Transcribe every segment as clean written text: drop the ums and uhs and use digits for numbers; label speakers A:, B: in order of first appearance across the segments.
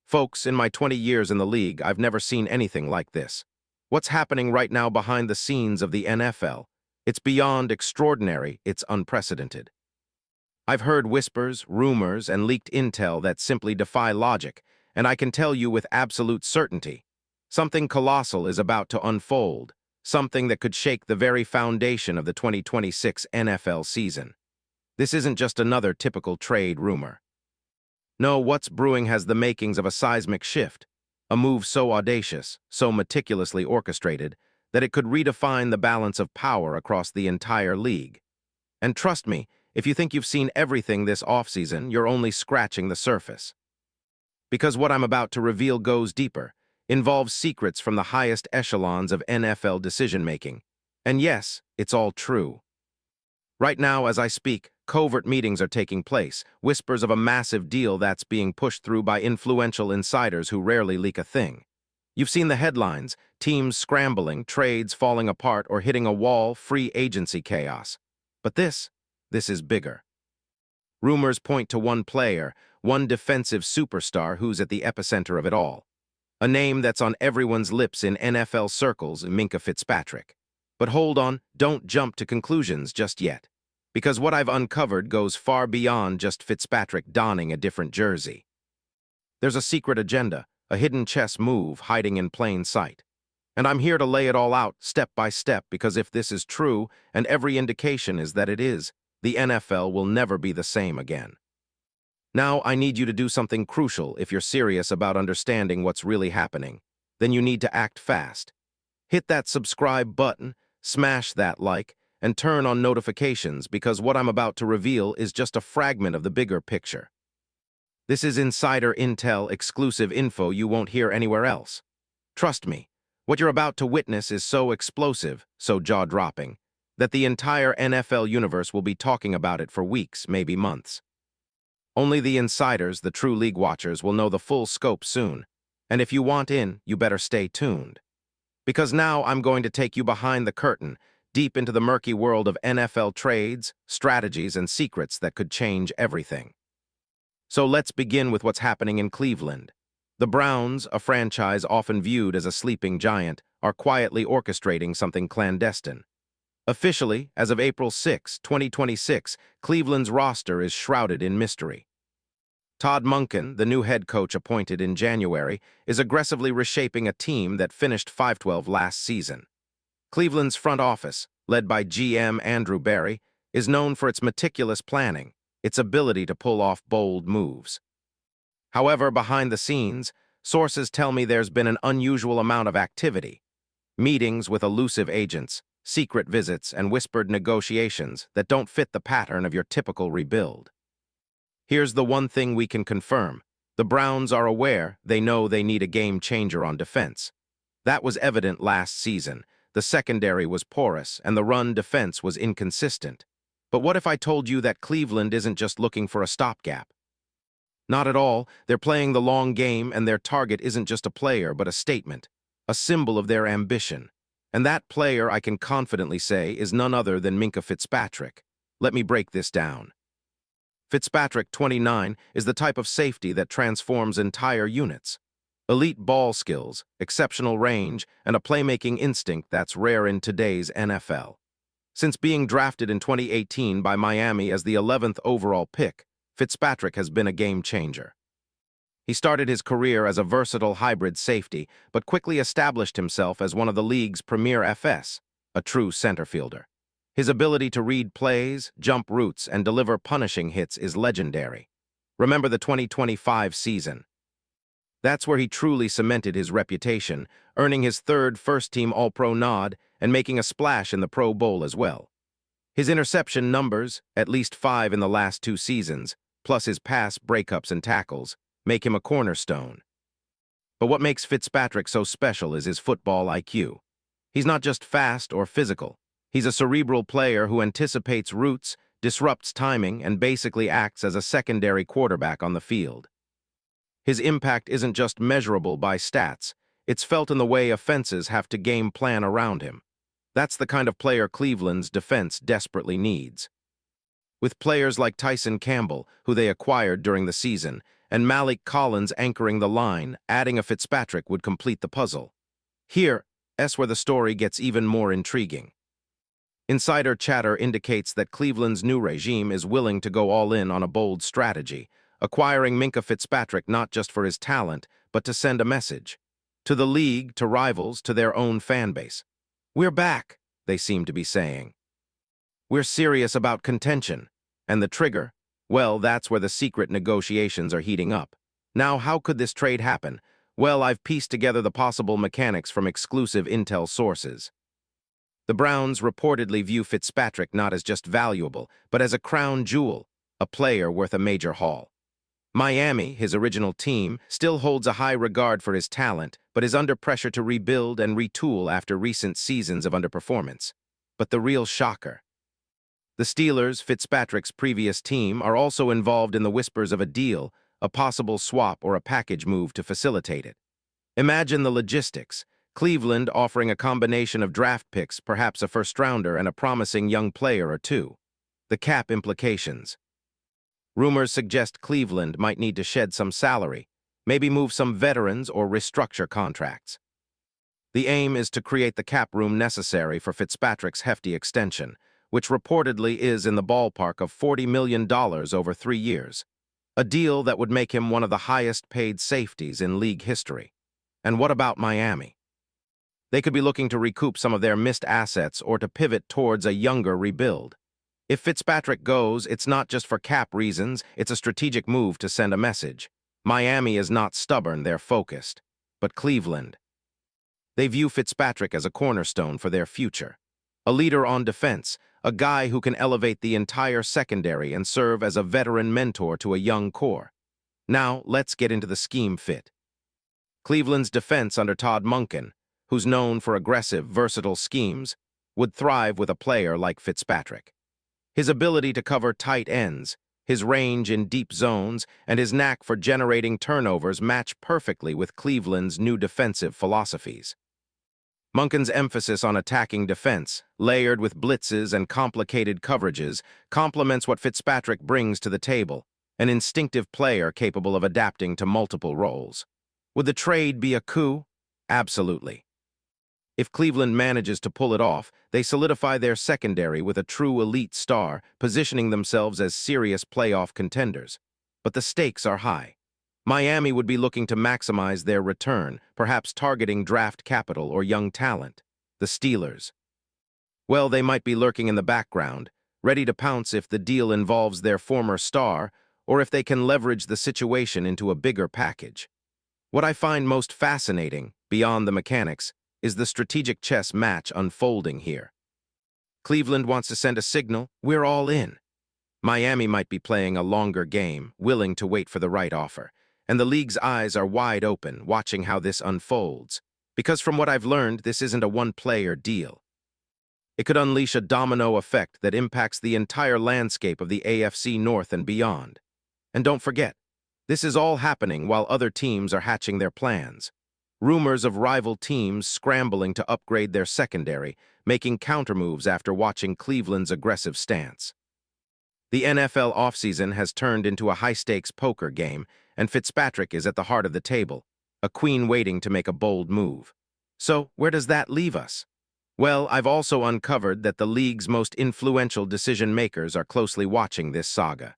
A: Folks, in my 20 years in the league, I've never seen anything like this. What's happening right now behind the scenes of the NFL? It's beyond extraordinary, it's unprecedented. I've heard whispers, rumors, and leaked intel that simply defy logic, and I can tell you with absolute certainty, something colossal is about to unfold, something that could shake the very foundation of the 2026 NFL season. This isn't just another typical trade rumor. No, what's brewing has the makings of a seismic shift, a move so audacious, so meticulously orchestrated, that it could redefine the balance of power across the entire league. And trust me, if you think you've seen everything this offseason, you're only scratching the surface. Because what I'm about to reveal goes deeper, involves secrets from the highest echelons of NFL decision-making. And yes, it's all true. Right now, as I speak, covert meetings are taking place, whispers of a massive deal that's being pushed through by influential insiders who rarely leak a thing. You've seen the headlines, teams scrambling, trades falling apart or hitting a wall, free agency chaos. But this is bigger. Rumors point to one player, one defensive superstar who's at the epicenter of it all. A name that's on everyone's lips in NFL circles, Minkah Fitzpatrick. But hold on, don't jump to conclusions just yet. Because what I've uncovered goes far beyond just Fitzpatrick donning a different jersey. There's a secret agenda, a hidden chess move hiding in plain sight. And I'm here to lay it all out step by step because if this is true, and every indication is that it is, the NFL will never be the same again. Now I need you to do something crucial if you're serious about understanding what's really happening. Then you need to act fast. Hit that subscribe button, smash that like, and turn on notifications because what I'm about to reveal is just a fragment of the bigger picture. This is insider intel, exclusive info you won't hear anywhere else. Trust me, what you're about to witness is so explosive, so jaw-dropping, that the entire NFL universe will be talking about it for weeks, maybe months. Only the insiders, the true league watchers, will know the full scope soon, and if you want in, you better stay tuned. Because now I'm going to take you behind the curtain, deep into the murky world of NFL trades, strategies, and secrets that could change everything. So let's begin with what's happening in Cleveland. The Browns, a franchise often viewed as a sleeping giant, are quietly orchestrating something clandestine. Officially, as of April 6, 2026, Cleveland's roster is shrouded in mystery. Todd Monken, the new head coach appointed in January, is aggressively reshaping a team that finished 5-12 last season. Cleveland's front office, led by GM Andrew Berry, is known for its meticulous planning, its ability to pull off bold moves. However, behind the scenes, sources tell me there's been an unusual amount of activity. Meetings with elusive agents, secret visits, and whispered negotiations that don't fit the pattern of your typical rebuild. Here's the one thing we can confirm. The Browns are aware they know they need a game changer on defense. That was evident last season. The secondary was porous and the run defense was inconsistent. But what if I told you that Cleveland isn't just looking for a stopgap? Not at all. They're playing the long game and their target isn't just a player but a statement, a symbol of their ambition. And that player, I can confidently say, is none other than Minkah Fitzpatrick. Let me break this down. Fitzpatrick, 29, is the type of safety that transforms entire units. Elite ball skills, exceptional range, and a playmaking instinct that's rare in today's NFL. Since being drafted in 2018 by Miami as the 11th overall pick, Fitzpatrick has been a game changer. He started his career as a versatile hybrid safety, but quickly established himself as one of the league's premier FS, a true center fielder. His ability to read plays, jump routes, and deliver punishing hits is legendary. Remember the 2025 season. That's where he truly cemented his reputation, earning his third first-team All-Pro nod and making a splash in the Pro Bowl as well. His interception numbers, at least 5 in the last 2 seasons, plus his pass breakups and tackles, make him a cornerstone. But what makes Fitzpatrick so special is his football IQ. He's not just fast or physical. He's a cerebral player who anticipates routes, disrupts timing, and basically acts as a secondary quarterback on the field. His impact isn't just measurable by stats, it's felt in the way offenses have to game plan around him. That's the kind of player Cleveland's defense desperately needs. With players like Tyson Campbell, who they acquired during the season, and Malik Collins anchoring the line, adding a Fitzpatrick would complete the puzzle. Here's where the story gets even more intriguing. Insider chatter indicates that Cleveland's new regime is willing to go all in on a bold strategy, acquiring Minkah Fitzpatrick not just for his talent, but to send a message. To the league, to rivals, to their own fan base. "We're back," they seem to be saying. "We're serious about contention." And the trigger? Well, that's where the secret negotiations are heating up. Now, how could this trade happen? Well, I've pieced together the possible mechanics from exclusive intel sources. The Browns reportedly view Fitzpatrick not as just valuable, but as a crown jewel, a player worth a major haul. Miami, his original team, still holds a high regard for his talent, but is under pressure to rebuild and retool after recent seasons of underperformance. But the real shocker. The Steelers, Fitzpatrick's previous team, are also involved in the whispers of a deal, a possible swap or a package move to facilitate it. Imagine the logistics. Cleveland offering a combination of draft picks, perhaps a first-rounder, and a promising young player or two. The cap implications. Rumors suggest Cleveland might need to shed some salary, maybe move some veterans or restructure contracts. The aim is to create the cap room necessary for Fitzpatrick's hefty extension, which reportedly is in the ballpark of $40 million over 3 years, a deal that would make him one of the highest-paid safeties in league history. And what about Miami? They could be looking to recoup some of their missed assets or to pivot towards a younger rebuild. If Fitzpatrick goes, it's not just for cap reasons, it's a strategic move to send a message. Miami is not stubborn, they're focused. But Cleveland. They view Fitzpatrick as a cornerstone for their future. A leader on defense, a guy who can elevate the entire secondary and serve as a veteran mentor to a young core. Now, let's get into the scheme fit. Cleveland's defense under Todd Monken, who's known for aggressive, versatile schemes, would thrive with a player like Fitzpatrick. His ability to cover tight ends, his range in deep zones, and his knack for generating turnovers match perfectly with Cleveland's new defensive philosophies. Monken's emphasis on attacking defense, layered with blitzes and complicated coverages, complements what Fitzpatrick brings to the table, an instinctive player capable of adapting to multiple roles. Would the trade be a coup? Absolutely. If Cleveland manages to pull it off, they solidify their secondary with a true elite star, positioning themselves as serious playoff contenders. But the stakes are high. Miami would be looking to maximize their return, perhaps targeting draft capital or young talent. The Steelers. Well, they might be lurking in the background, ready to pounce if the deal involves their former star, or if they can leverage the situation into a bigger package. What I find most fascinating, beyond the mechanics, is the strategic chess match unfolding here. Cleveland wants to send a signal, we're all in. Miami might be playing a longer game, willing to wait for the right offer, and the league's eyes are wide open, watching how this unfolds. Because from what I've learned, this isn't a one-player deal. It could unleash a domino effect that impacts the entire landscape of the AFC North and beyond. And don't forget, this is all happening while other teams are hatching their plans. Rumors of rival teams scrambling to upgrade their secondary, making countermoves after watching Cleveland's aggressive stance. The NFL offseason has turned into a high-stakes poker game, and Fitzpatrick is at the heart of the table, a queen waiting to make a bold move. So, where does that leave us? Well, I've also uncovered that the league's most influential decision-makers are closely watching this saga.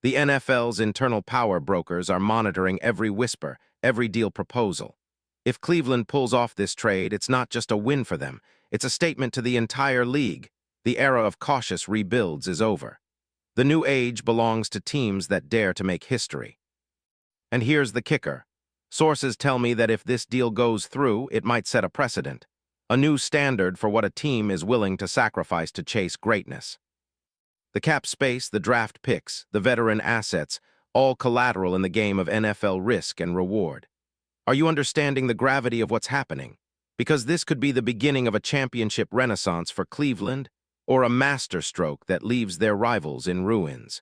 A: The NFL's internal power brokers are monitoring every whisper, every deal proposal. If Cleveland pulls off this trade, it's not just a win for them, it's a statement to the entire league. The era of cautious rebuilds is over. The new age belongs to teams that dare to make history. And here's the kicker. Sources tell me that if this deal goes through, it might set a precedent, a new standard for what a team is willing to sacrifice to chase greatness. The cap space, the draft picks, the veteran assets, all collateral in the game of NFL risk and reward. Are you understanding the gravity of what's happening? Because this could be the beginning of a championship renaissance for Cleveland, or a masterstroke that leaves their rivals in ruins.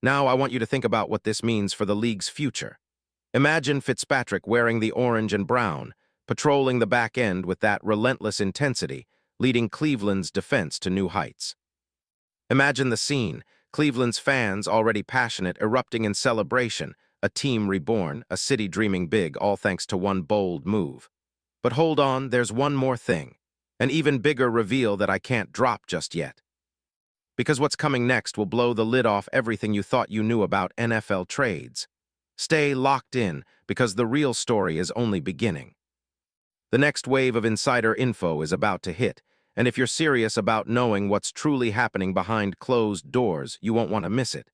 A: Now I want you to think about what this means for the league's future. Imagine Fitzpatrick wearing the orange and brown, patrolling the back end with that relentless intensity, leading Cleveland's defense to new heights. Imagine the scene, Cleveland's fans, already passionate, erupting in celebration, a team reborn, a city dreaming big, all thanks to one bold move. But hold on, there's one more thing. An even bigger reveal that I can't drop just yet. Because what's coming next will blow the lid off everything you thought you knew about NFL trades. Stay locked in, because the real story is only beginning. The next wave of insider info is about to hit, and if you're serious about knowing what's truly happening behind closed doors, you won't want to miss it.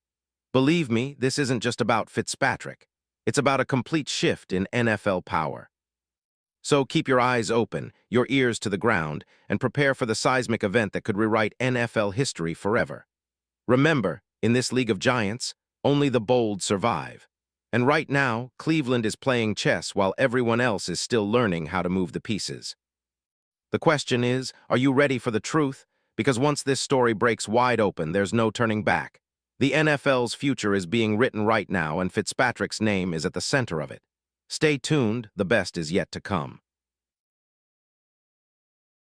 A: Believe me, this isn't just about Fitzpatrick. It's about a complete shift in NFL power. So keep your eyes open, your ears to the ground, and prepare for the seismic event that could rewrite NFL history forever. Remember, in this League of Giants, only the bold survive. And right now, Cleveland is playing chess while everyone else is still learning how to move the pieces. The question is, are you ready for the truth? Because once this story breaks wide open, there's no turning back. The NFL's future is being written right now, and Fitzpatrick's name is at the center of it. Stay tuned, the best is yet to come.